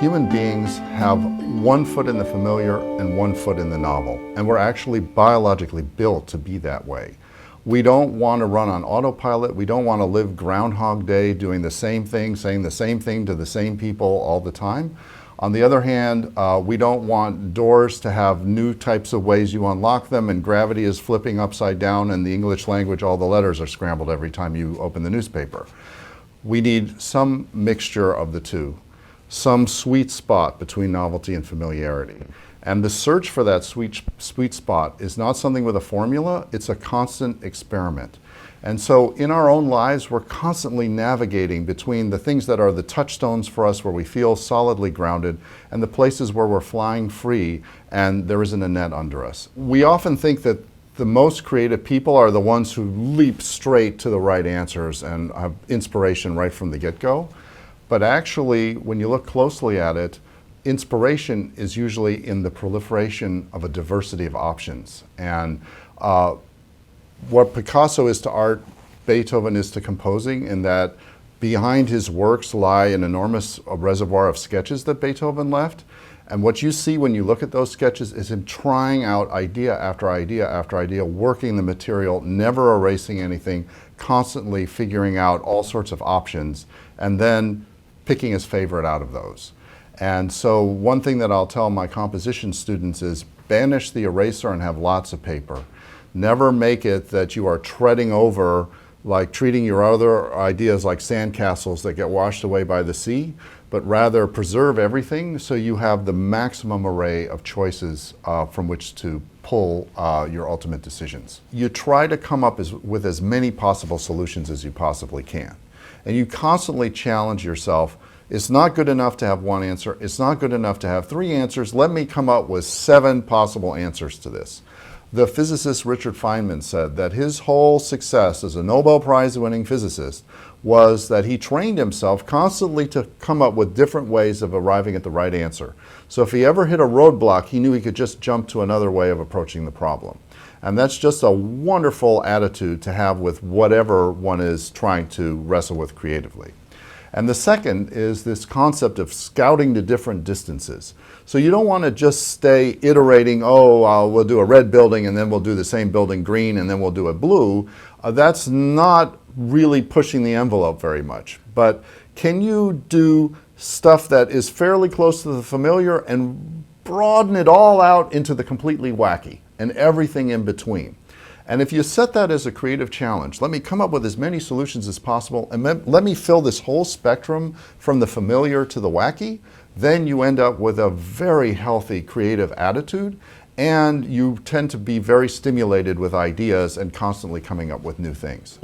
Human beings have one foot in the familiar and one foot in the novel, and we're actually biologically built to be that way. We don't want to run on autopilot. We don't want to live Groundhog Day doing the same thing, saying the same thing to the same people all the time. On the other hand, we don't want doors to have new types of ways you unlock them, and gravity is flipping upside down, and the English language, all the letters are scrambled every time you open the newspaper. We need some mixture of the two, some sweet spot between novelty and familiarity. And the search for that sweet spot is not something with a formula, it's a constant experiment. And so in our own lives, we're constantly navigating between the things that are the touchstones for us where we feel solidly grounded and the places where we're flying free and there isn't a net under us. We often think that the most creative people are the ones who leap straight to the right answers and have inspiration right from the get-go. But actually, when you look closely at it, inspiration is usually in the proliferation of a diversity of options. And what Picasso is to art, Beethoven is to composing, in that behind his works lie an enormous reservoir of sketches that Beethoven left. And what you see when you look at those sketches is him trying out idea after idea after idea, working the material, never erasing anything, constantly figuring out all sorts of options, and then picking his favorite out of those. And so one thing that I'll tell my composition students is banish the eraser and have lots of paper. Never make it that you are treading over, like treating your other ideas like sandcastles that get washed away by the sea, but rather preserve everything so you have the maximum array of choices from which to pull your ultimate decisions. You try to come up with as many possible solutions as you possibly can. And you constantly challenge yourself. It's not good enough to have one answer. It's not good enough to have 3 answers. Let me come up with 7 possible answers to this. The physicist Richard Feynman said that his whole success as a Nobel Prize winning physicist was that he trained himself constantly to come up with different ways of arriving at the right answer. So if he ever hit a roadblock, he knew he could just jump to another way of approaching the problem. And that's just a wonderful attitude to have with whatever one is trying to wrestle with creatively. And the second is this concept of scouting to different distances. So you don't want to just stay iterating, we'll do a red building and then we'll do the same building green and then we'll do it blue. That's not really pushing the envelope very much. But can you do stuff that is fairly close to the familiar and broaden it all out into the completely wacky and everything in between? And if you set that as a creative challenge, let me come up with as many solutions as possible and let me fill this whole spectrum from the familiar to the wacky, then you end up with a very healthy creative attitude and you tend to be very stimulated with ideas and constantly coming up with new things.